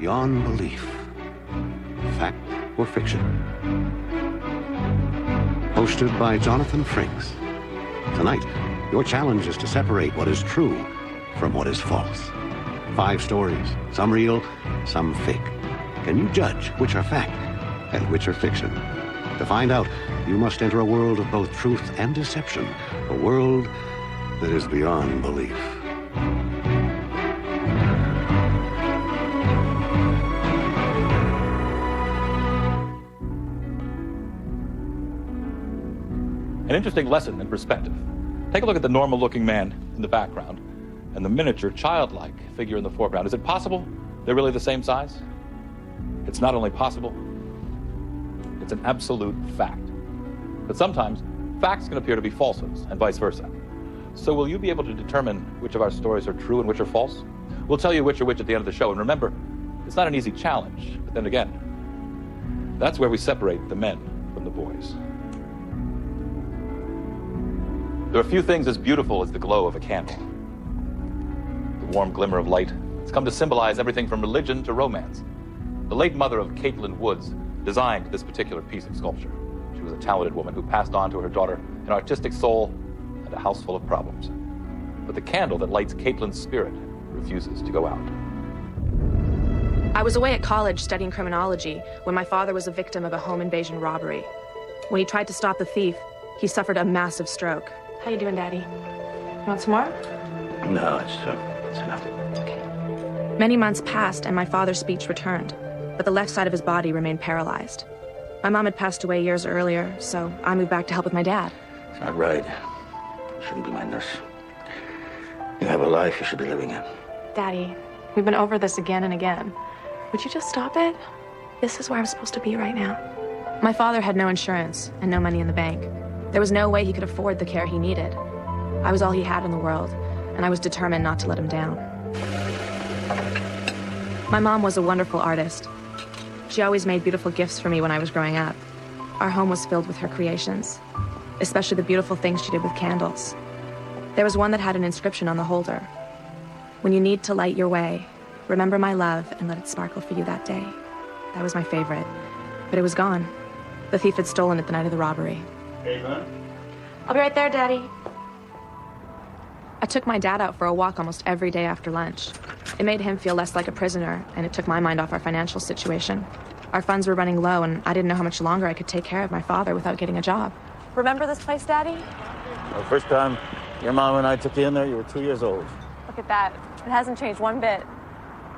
beyond belief. Fact or fiction? Hosted by Jonathan Frakes. Tonight, your challenge is to separate what is true from what is false. 5 stories, some real, some fake. Can you judge which are fact and which are fiction? To find out, you must enter a world of both truth and deception, a world that is beyond belief. An interesting lesson in perspective. Take a look at the normal-looking man in the background and the miniature, childlike figure in the foreground. Is it possible they're really the same size? It's not only possible, it's an absolute fact. But sometimes, facts can appear to be falsehoods, and vice versa. So will you be able to determine which of our stories are true and which are false? We'll tell you which are which at the end of the show. And remember, it's not an easy challenge. But then again, that's where we separate the men from the boys. There are few things as beautiful as the glow of a candle. The warm glimmer of light has come to symbolize everything from religion to romance. The late mother of Caitlin Woods designed this particular piece of sculpture. She was a talented woman who passed on to her daughter an artistic soul and a house full of problems. But the candle that lights Caitlin's spirit refuses to go out. I was away at college studying criminology when my father was a victim of a home invasion robbery. When he tried to stop the thief, he suffered a massive stroke. How you doing, Daddy? You want some more? No, it's enough. Okay. Many months passed and my father's speech returned, but the left side of his body remained paralyzed. My mom had passed away years earlier, so I moved back to help with my dad. It's not right. You shouldn't be my nurse. You have a life you should be living in. Daddy, we've been over this again and again. Would you just stop it? This is where I'm supposed to be right now. My father had no insurance and no money in the bank. There was no way he could afford the care he needed. I was all he had in the world, and I was determined not to let him down. My mom was a wonderful artist. She always made beautiful gifts for me when I was growing up. Our home was filled with her creations, especially the beautiful things she did with candles. There was one that had an inscription on the holder. When you need to light your way, remember my love and let it sparkle for you that day. That was my favorite, but it was gone. The thief had stolen it the night of the robbery. Hey, man. I'll be right there, Daddy. I took my dad out for a walk almost every day after lunch. It made him feel less like a prisoner, and it took my mind off our financial situation. Our funds were running low, and I didn't know how much longer I could take care of my father without getting a job. Remember this place, Daddy? Well, the first time your mom and I took you in there, you were 2 years old. Look at that. It hasn't changed one bit.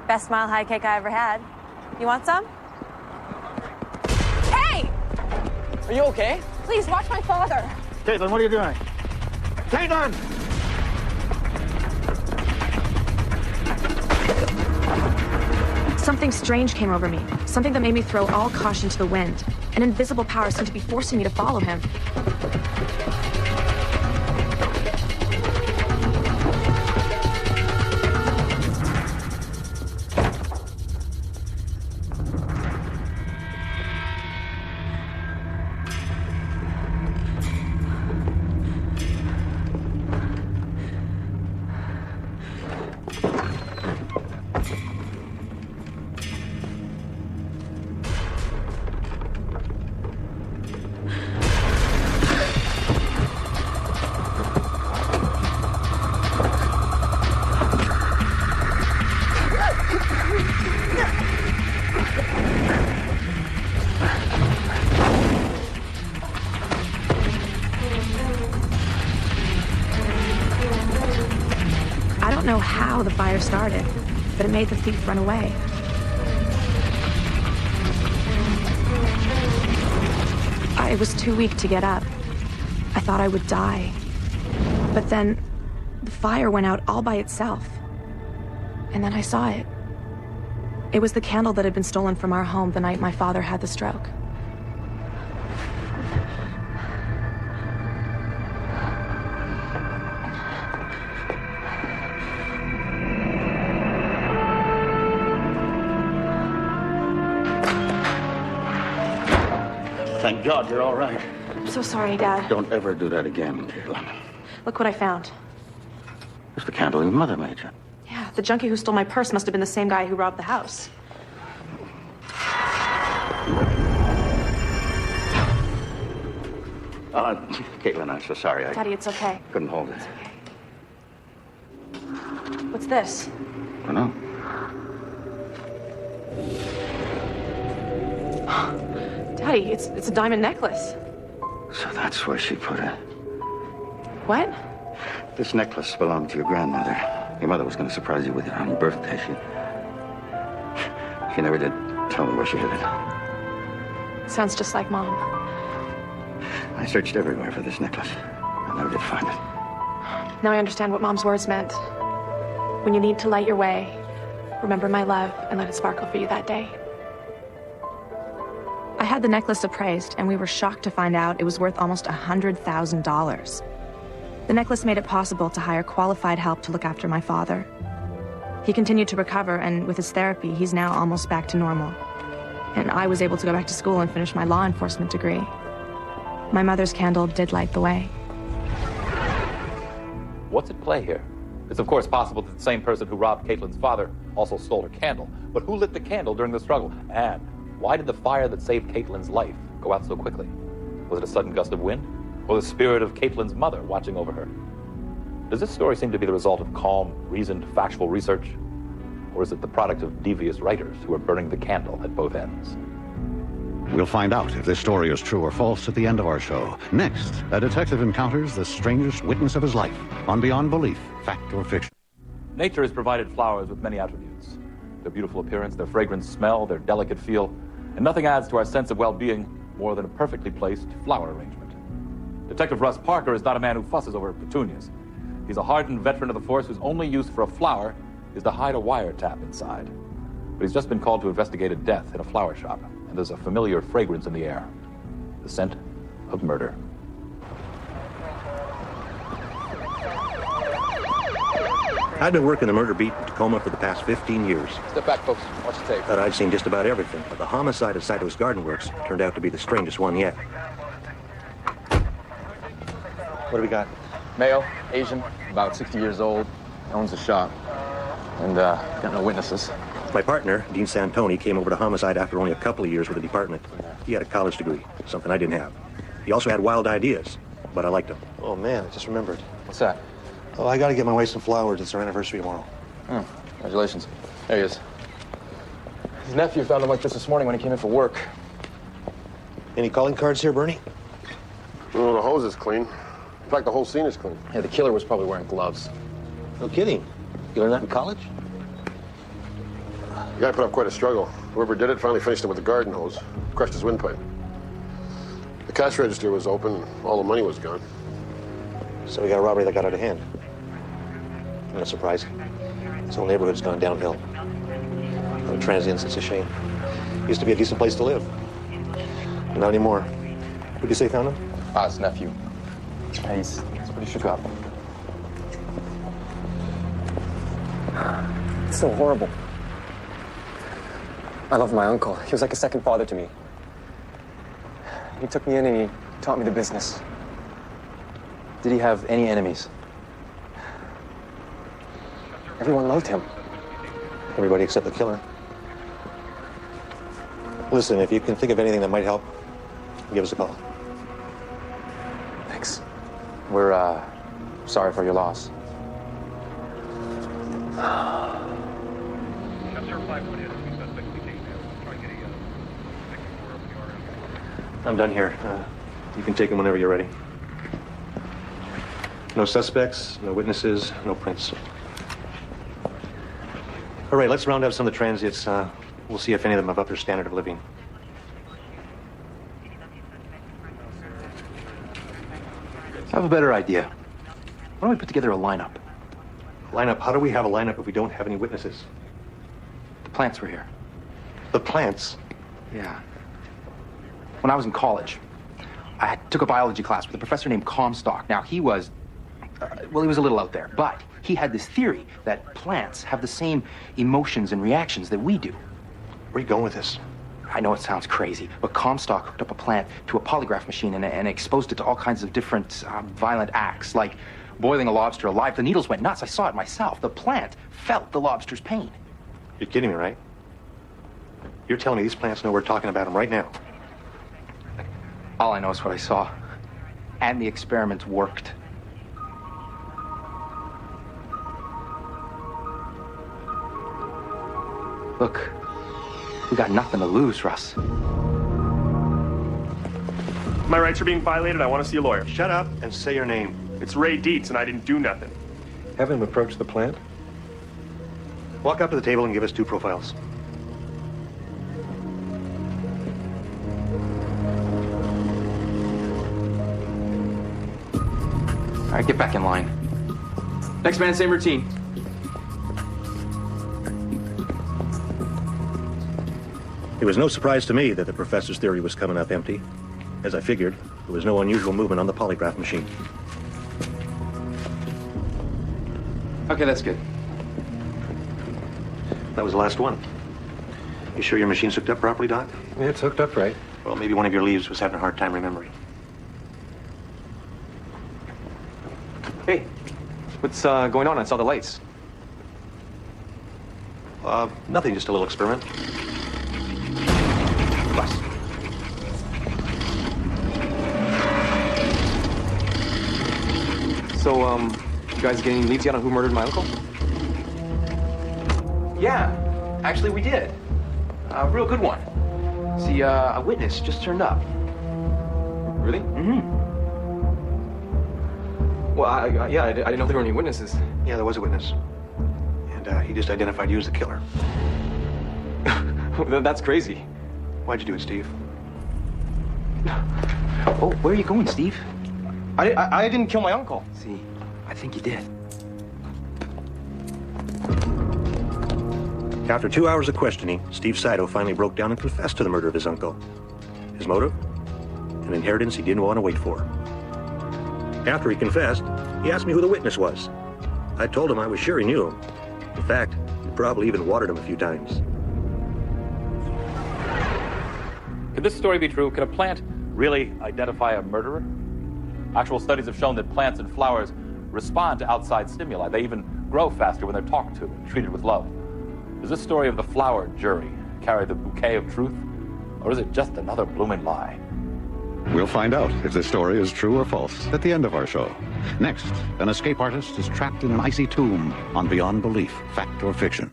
Best Mile High cake I ever had. You want some? Hey! Are you okay? Please, watch my father. Caitlin, what are you doing? Caitlin! Something strange came over me. Something that made me throw all caution to the wind. An invisible power seemed to be forcing me to follow him. I don't know how the fire started, but it made the thief run away. I was too weak to get up. I thought I would die. But then the fire went out all by itself. And then I saw it. It was the candle that had been stolen from our home the night my father had the stroke. Thank God you're all right. I'm so sorry, Dad. Don't ever do that again, Caitlin. Look what I found. It's the candle your mother made you. Yeah, the junkie who stole my purse must have been the same guy who robbed the house. Caitlin, I'm so sorry. I Daddy, it's okay. couldn't hold it. What's this? I don't know. Daddy, it's a diamond necklace. So that's where she put it. What? This necklace belonged to your grandmother. Your mother was going to surprise you with it on your birthday. She never did tell me where she hid it. Sounds just like Mom. I searched everywhere for this necklace. I never did find it. Now I understand what Mom's words meant. When you need to light your way, remember my love and let it sparkle for you that day. I had the necklace appraised, and we were shocked to find out it was worth almost $100,000. The necklace made it possible to hire qualified help to look after my father. He continued to recover, and with his therapy, he's now almost back to normal. And I was able to go back to school and finish my law enforcement degree. My mother's candle did light the way. What's at play here? It's of course possible that the same person who robbed Caitlin's father also stole her candle. But who lit the candle during the struggle? And why did the fire that saved Caitlin's life go out so quickly? Was it a sudden gust of wind? Or the spirit of Caitlin's mother watching over her? Does this story seem to be the result of calm, reasoned, factual research? Or is it the product of devious writers who are burning the candle at both ends? We'll find out if this story is true or false at the end of our show. Next, a detective encounters the strangest witness of his life on Beyond Belief, Fact or Fiction. Nature has provided flowers with many attributes. Their beautiful appearance, their fragrant smell, their delicate feel, and nothing adds to our sense of well-being more than a perfectly placed flower arrangement. Detective Russ Parker is not a man who fusses over petunias. He's a hardened veteran of the force whose only use for a flower is to hide a wiretap inside. But he's just been called to investigate a death in a flower shop, and there's a familiar fragrance in the air. The scent of murder. I've been working the murder beat in Tacoma for the past 15 years. Step back, folks. Watch the tape. Thought I'd seen just about everything, but the homicide at Saito's Garden Works turned out to be the strangest one yet. What do we got? Male, Asian, about 60 years old, owns a shop. And, got no witnesses. My partner, Dean Santoni, came over to homicide after only a couple of years with the department. He had a college degree, something I didn't have. He also had wild ideas, but I liked him. Oh, man, I just remembered. What's that? Oh, I gotta get my wife some flowers. It's her anniversary tomorrow. Oh, congratulations. There he is. His nephew found him like this morning when he came in for work. Any calling cards here, Bernie? Well, the hose is clean. In fact, the whole scene is clean. Yeah, the killer was probably wearing gloves. No kidding. You learned that in college? The guy put up quite a struggle. Whoever did it finally finished him with the garden hose, crushed his windpipe. The cash register was open, and all the money was gone. So we got a robbery that got out of hand. Not surprising. This whole neighborhood's gone downhill. The transients, it's a shame. Used to be a decent place to live. But not anymore. Who'd you say found him? His nephew. Yeah, he's pretty shook up. It's so horrible. I love my uncle. He was like a second father to me. He took me in and he taught me the business. Did he have any enemies? Everyone loved him. Everybody except the killer. Listen, if you can think of anything that might help, give us a call. Thanks. We're, sorry for your loss. I'm done here. You can take him whenever you're ready. No suspects, no witnesses, no prints. All right, let's round up some of the transients. We'll see if any of them have upped their standard of living. I have a better idea. Why don't we put together a lineup? Lineup? How do we have a lineup if we don't have any witnesses? The plants were here. The plants? Yeah. When I was in college, I took a biology class with a professor named Comstock. Now, he was, well, he was a little out there, but he had this theory that plants have the same emotions and reactions that we do. Where are you going with this? I know it sounds crazy, but Comstock hooked up a plant to a polygraph machine and exposed it to all kinds of different violent acts, like boiling a lobster alive. The needles went nuts. I saw it myself. The plant felt the lobster's pain. You're kidding me, right? You're telling me these plants know we're talking about them right now? All I know is what I saw. And the experiment worked. Look, we got nothing to lose, Russ. My rights are being violated. I want to see a lawyer. Shut up and say your name. It's Ray Dietz, and I didn't do nothing. Have him approach the plant? Walk up to the table and give us 2 profiles. All right, get back in line. Next man, same routine. It was no surprise to me that the professor's theory was coming up empty. As I figured, there was no unusual movement on the polygraph machine. Okay, that's good. That was the last one. You sure your machine's hooked up properly, Doc? Yeah, it's hooked up right. Well, maybe one of your leaves was having a hard time remembering. Hey, what's going on? I saw the lights. Nothing, just a little experiment. Russ. So, you guys get any leads yet on who murdered my uncle? Yeah, actually we did. A real good one. See, a witness just turned up. Really? Mm-hmm. Well, I didn't know there were any witnesses. Yeah, there was a witness. And he just identified you as the killer. That's crazy. Why'd you do it, Steve? Oh, where are you going, Steve? I didn't kill my uncle. See, I think you did. After 2 hours of questioning, Steve Saito finally broke down and confessed to the murder of his uncle. His motive? An inheritance he didn't want to wait for. After he confessed, he asked me who the witness was. I told him I was sure he knew him. In fact, he probably even watered him a few times. Could this story be true? Could a plant really identify a murderer? Actual studies have shown that plants and flowers respond to outside stimuli. They even grow faster when they're talked to and treated with love. Does this story of the flower jury carry the bouquet of truth? Or is it just another blooming lie? We'll find out if this story is true or false at the end of our show. Next, an escape artist is trapped in an icy tomb on Beyond Belief, Fact or Fiction.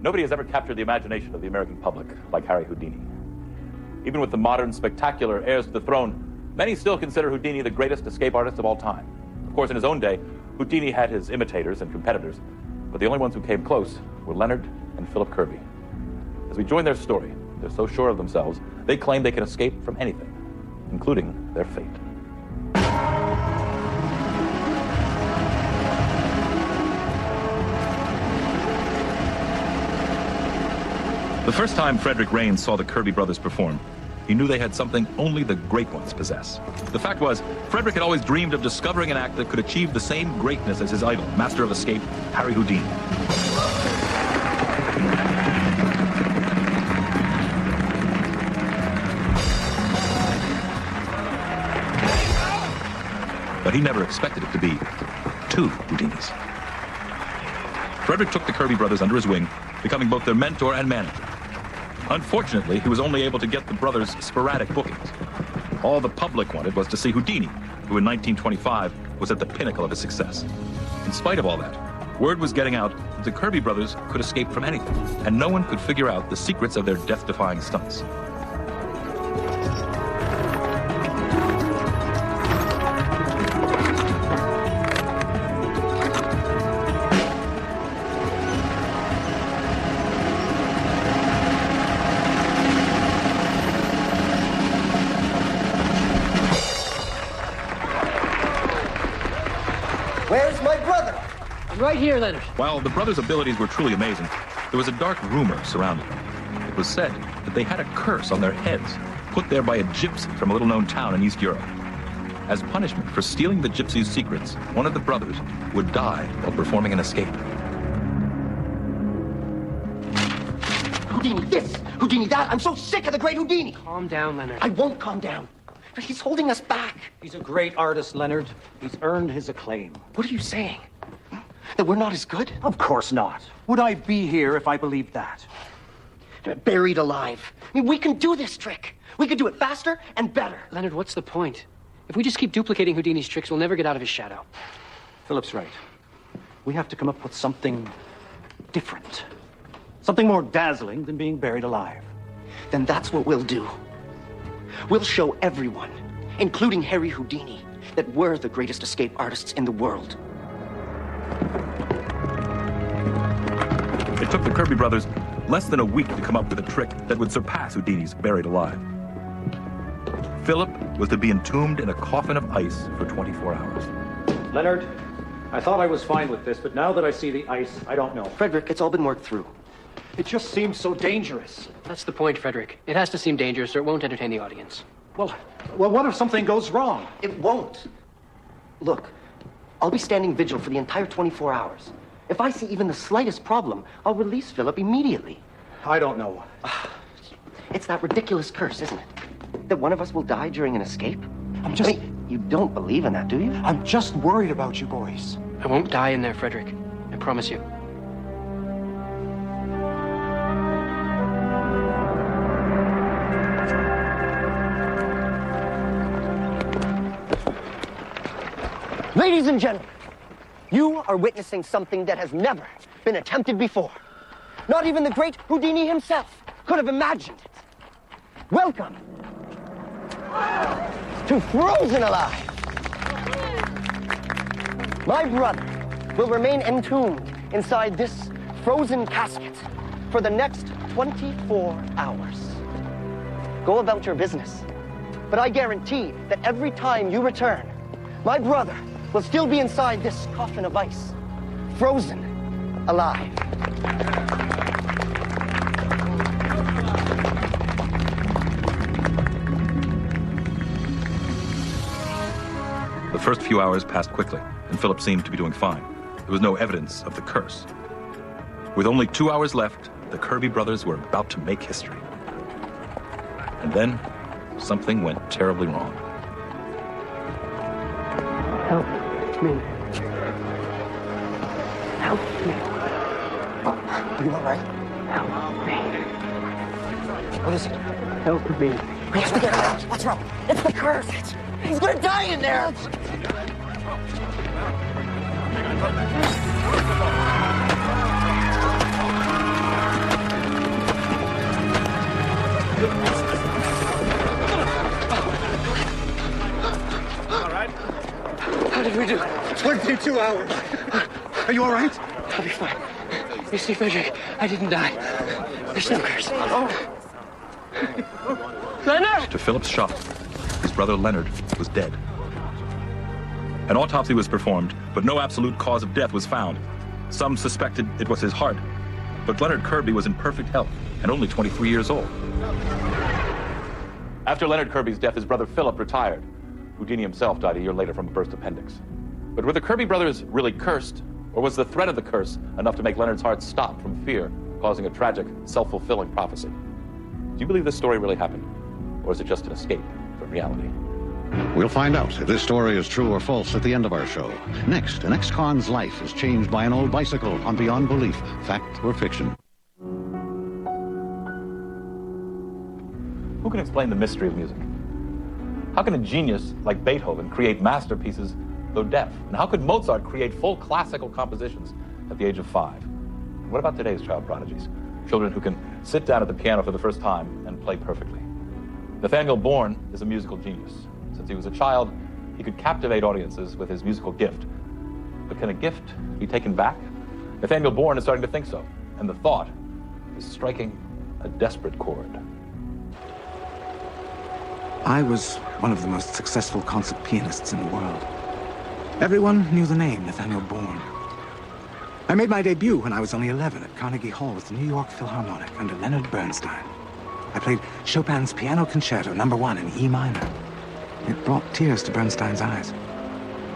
Nobody has ever captured the imagination of the American public like Harry Houdini. Even with the modern, spectacular heirs to the throne, many still consider Houdini the greatest escape artist of all time. Of course, in his own day, Houdini had his imitators and competitors, but the only ones who came close were Leonard and Philip Kirby. As we join their story, they're so sure of themselves, they claim they can escape from anything, including their fate. The first time Frederick Raines saw the Kirby brothers perform, he knew they had something only the great ones possess. The fact was, Frederick had always dreamed of discovering an act that could achieve the same greatness as his idol, master of escape, Harry Houdini. But he never expected it to be 2 Houdinis. Frederick took the Kirby brothers under his wing, becoming both their mentor and manager. Unfortunately, he was only able to get the brothers sporadic bookings. All the public wanted was to see Houdini, who in 1925 was at the pinnacle of his success. In spite of all that, word was getting out that the Kirby brothers could escape from anything, and no one could figure out the secrets of their death-defying stunts. Where's my brother? I'm right here, Leonard. While the brothers' abilities were truly amazing, there was a dark rumor surrounding them. It was said that they had a curse on their heads, put there by a gypsy from a little-known town in East Europe. As punishment for stealing the gypsy's secrets, one of the brothers would die while performing an escape. Houdini this, Houdini that. I'm so sick of the great Houdini. Calm down, Leonard. I won't calm down. But he's holding us back. He's a great artist, Leonard. He's earned his acclaim. What are you saying? That we're not as good? Of course not. Would I be here if I believed that? buried alive. I mean, we can do this trick. We can do it faster and better. Leonard, what's the point? If we just keep duplicating Houdini's tricks, we'll never get out of his shadow. Philip's right. We have to come up with something different. Something more dazzling than being buried alive. Then that's what we'll do. We'll show everyone, including Harry Houdini, that we're the greatest escape artists in the world. It took the Kirby brothers less than a week to come up with a trick that would surpass Houdini's buried alive. Philip was to be entombed in a coffin of ice for 24 hours. Leonard, I thought I was fine with this, but now that I see the ice, I don't know. Frederick, it's all been worked through. It just seems so dangerous. That's the point, Frederick. It has to seem dangerous or it won't entertain the audience. Well, what if something goes wrong? It won't. Look, I'll be standing vigil for the entire 24 hours. If I see even the slightest problem, I'll release Philip immediately. I don't know. It's that ridiculous curse, isn't it? That one of us will die during an escape? I'm just... I mean, you don't believe in that, do you? I'm just worried about you boys. I won't die in there, Frederick. I promise you. Ladies and gentlemen, you are witnessing something that has never been attempted before. Not even the great Houdini himself could have imagined it. Welcome to Frozen Alive. My brother will remain entombed inside this frozen casket for the next 24 hours. Go about your business, but I guarantee that every time you return, my brother will still be inside this coffin of ice, frozen alive. The first few hours passed quickly, and Philip seemed to be doing fine. There was no evidence of the curse. With only 2 hours left, the Kirby brothers were about to make history. And then, something went terribly wrong. Help me. Help me. Are you all right? Help me. What is it? Help me. We have to get out. What's wrong? It's the curse. He's gonna die in there. All right. How did we do? 22 hours. Are you all right? I'll be fine. You see, Frederick, I didn't die. There's no curse. Leonard! To Philip's shock, his brother Leonard was dead. An autopsy was performed, but no absolute cause of death was found. Some suspected it was his heart, but Leonard Kirby was in perfect health and only 23 years old. After Leonard Kirby's death, his brother Philip retired. Houdini himself died a year later from a burst appendix. But were the Kirby brothers really cursed, or was the threat of the curse enough to make Leonard's heart stop from fear, causing a tragic, self-fulfilling prophecy? Do you believe this story really happened, or is it just an escape from reality? We'll find out if this story is true or false at the end of our show. Next, an ex-con's life is changed by an old bicycle on Beyond Belief, fact or fiction. Who can explain the mystery of music? How can a genius like Beethoven create masterpieces though deaf? And how could Mozart create full classical compositions at the age of 5? And what about today's child prodigies? Children who can sit down at the piano for the first time and play perfectly. Nathaniel Bourne is a musical genius. Since he was a child, he could captivate audiences with his musical gift. But can a gift be taken back? Nathaniel Bourne is starting to think so, and the thought is striking a desperate chord. I was one of the most successful concert pianists in the world. Everyone knew the name Nathaniel Bourne. I made my debut when I was only 11 at Carnegie Hall with the New York Philharmonic under Leonard Bernstein. I played Chopin's Piano Concerto No. 1 in E minor. It brought tears to Bernstein's eyes.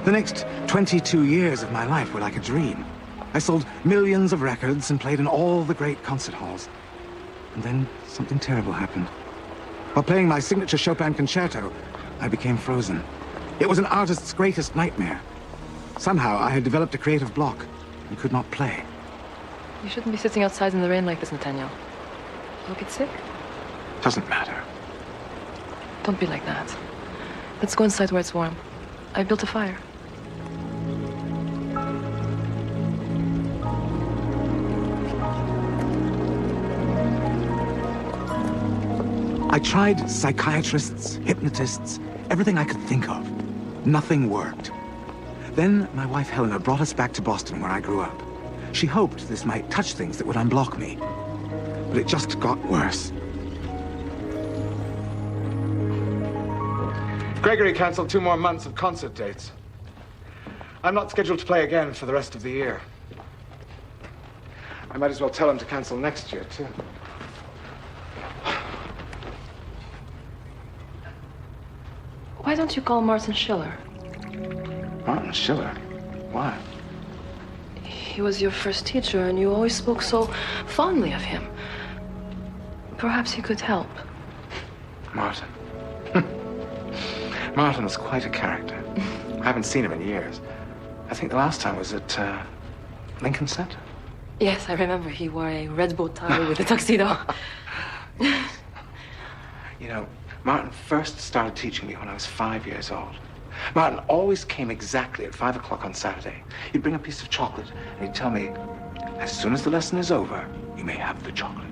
The next 22 years of my life were like a dream. I sold millions of records and played in all the great concert halls. And then something terrible happened. While playing my signature Chopin concerto, I became frozen. It was an artist's greatest nightmare. Somehow I had developed a creative block and could not play. You shouldn't be sitting outside in the rain like this, Nathaniel. I'll get sick? Doesn't matter. Don't be like that. Let's go inside where it's warm. I built a fire. I tried psychiatrists, hypnotists, everything I could think of. Nothing worked. Then my wife Helena brought us back to Boston where I grew up. She hoped this might touch things that would unblock me. But it just got worse. Gregory canceled 2 more months of concert dates. I'm not scheduled to play again for the rest of the year. I might as well tell him to cancel next year, too. Why don't you call Martin Schiller? Martin Schiller? Why? He was your first teacher, and you always spoke so fondly of him. Perhaps he could help. Martin. Martin was quite a character. I haven't seen him in years. I think the last time was at Lincoln Center. Yes, I remember. He wore a red bow tie with a tuxedo. You know, Martin first started teaching me when I was 5 years old. Martin always came exactly at 5 o'clock on Saturday. He'd bring a piece of chocolate, and he'd tell me, as soon as the lesson is over, you may have the chocolate.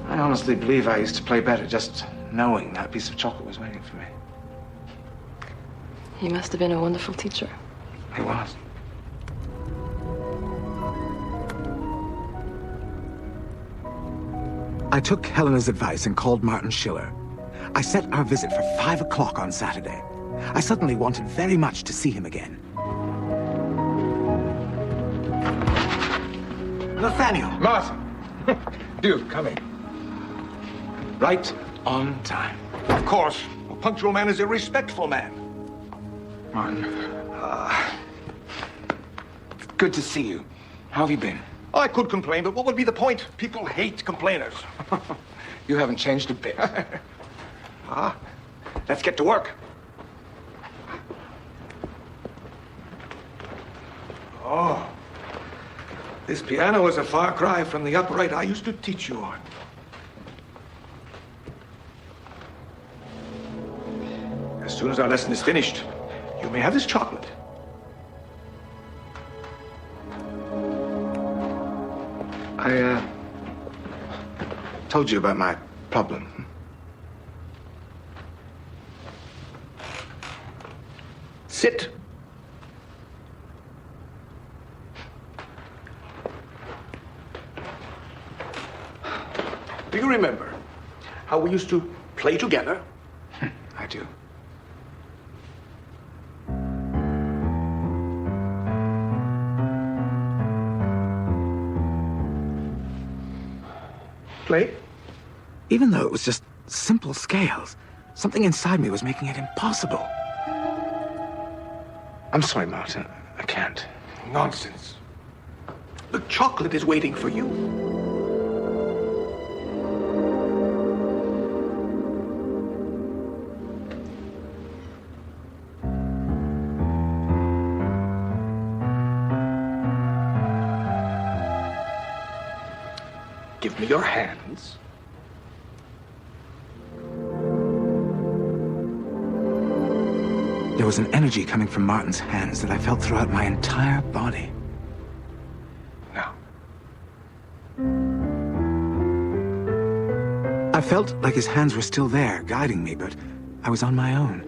I honestly believe I used to play better just knowing that piece of chocolate was waiting for me. He must have been a wonderful teacher. He was. I took Helena's advice and called Martin Schiller. I set our visit for 5 o'clock on Saturday. I suddenly wanted very much to see him again. Nathaniel! Martin! Do come in. Right on time. Of course. A punctual man is a respectful man. Martin, good to see you. How have you been? I could complain, but what would be the point? People hate complainers. You haven't changed a bit. Let's get to work. Oh, this piano is a far cry from the upright I used to teach you on. As soon as our lesson is finished, you may have this chocolate. I told you about my problem. Sit. Do you remember how we used to play together? I do. Play? Even though it was just simple scales, something inside me was making it impossible. I'm sorry, Martin. I can't. Nonsense. The chocolate is waiting for you. Give me your hands. There was an energy coming from Martin's hands that I felt throughout my entire body. Now. I felt like his hands were still there, guiding me, but I was on my own.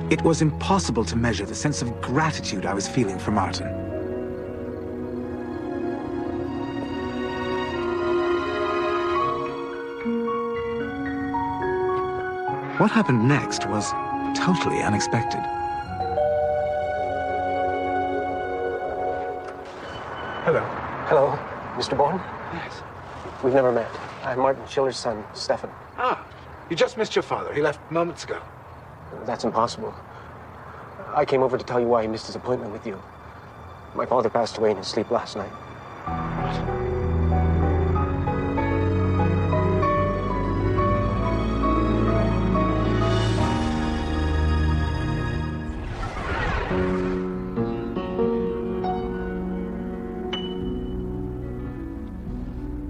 It was impossible to measure the sense of gratitude I was feeling for Martin. What happened next was totally unexpected. Hello. Hello, Mr. Bourne? Yes. We've never met. I'm Martin Schiller's son, Stefan. Ah, you just missed your father. He left moments ago. That's impossible. I came over to tell you why he missed his appointment with you. My father passed away in his sleep last night.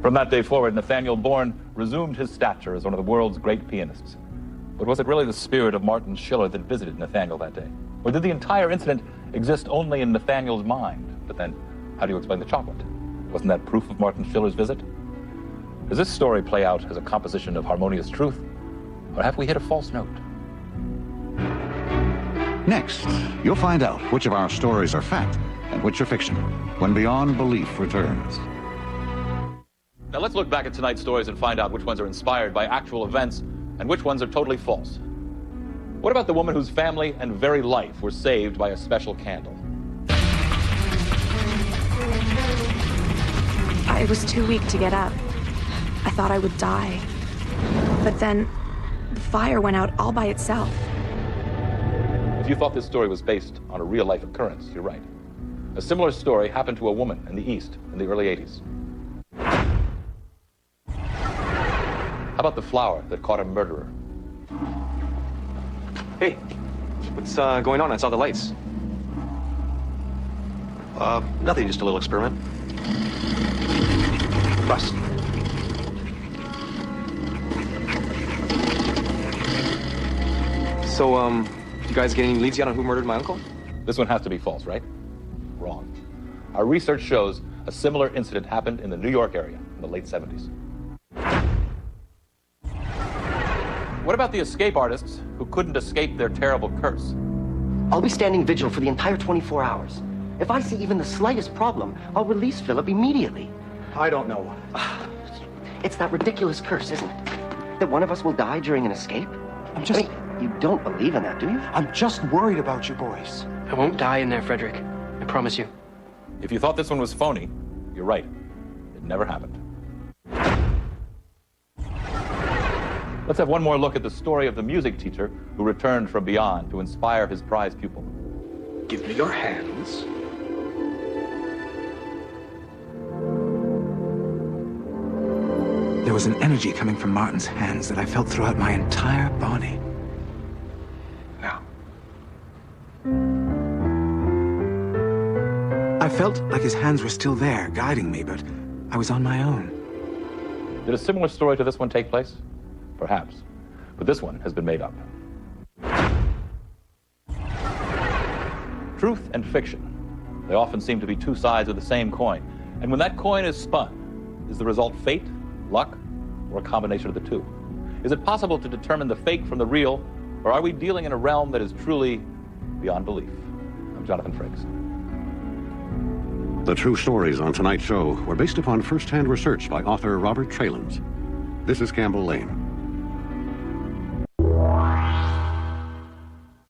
From that day forward, Nathaniel Bourne resumed his stature as one of the world's great pianists. But was it really the spirit of Martin Schiller that visited Nathaniel that day? Or did the entire incident exist only in Nathaniel's mind? But then, how do you explain the chocolate? Wasn't that proof of Martin Schiller's visit? Does this story play out as a composition of harmonious truth? Or have we hit a false note? Next, you'll find out which of our stories are fact and which are fiction when Beyond Belief returns. Now let's look back at tonight's stories and find out which ones are inspired by actual events and which ones are totally false. What about the woman whose family and very life were saved by a special candle? I was too weak to get up. I thought I would die. But then, the fire went out all by itself. If you thought this story was based on a real-life occurrence, you're right. A similar story happened to a woman in the East in the early 80s. How about the flower that caught a murderer? Hey, what's going on? I saw the lights. Nothing, just a little experiment. Bust. So, you guys get any leads yet on who murdered my uncle? This one has to be false, right? Wrong. Our research shows a similar incident happened in the New York area in the late 70s. What about the escape artists who couldn't escape their terrible curse? I'll be standing vigil for the entire 24 hours. If I see even the slightest problem, I'll release Philip immediately. I don't know what. It's that ridiculous curse, isn't it? That one of us will die during an escape? I'm just... I mean, you don't believe in that, do you? I'm just worried about you boys. I won't die in there, Frederick. I promise you. If you thought this one was phony, you're right. It never happened. Let's have one more look at the story of the music teacher who returned from beyond to inspire his prize pupil. Give me your hands. There was an energy coming from Martin's hands that I felt throughout my entire body. Now. I felt like his hands were still there, guiding me, but I was on my own. Did a similar story to this one take place? Perhaps. But this one has been made up. Truth and fiction. They often seem to be two sides of the same coin. And when that coin is spun, is the result fate, luck, or a combination of the two? Is it possible to determine the fake from the real, or are we dealing in a realm that is truly beyond belief? I'm Jonathan Frakes. The true stories on tonight's show were based upon first-hand research by author Robert Tralins. This is Campbell Lane.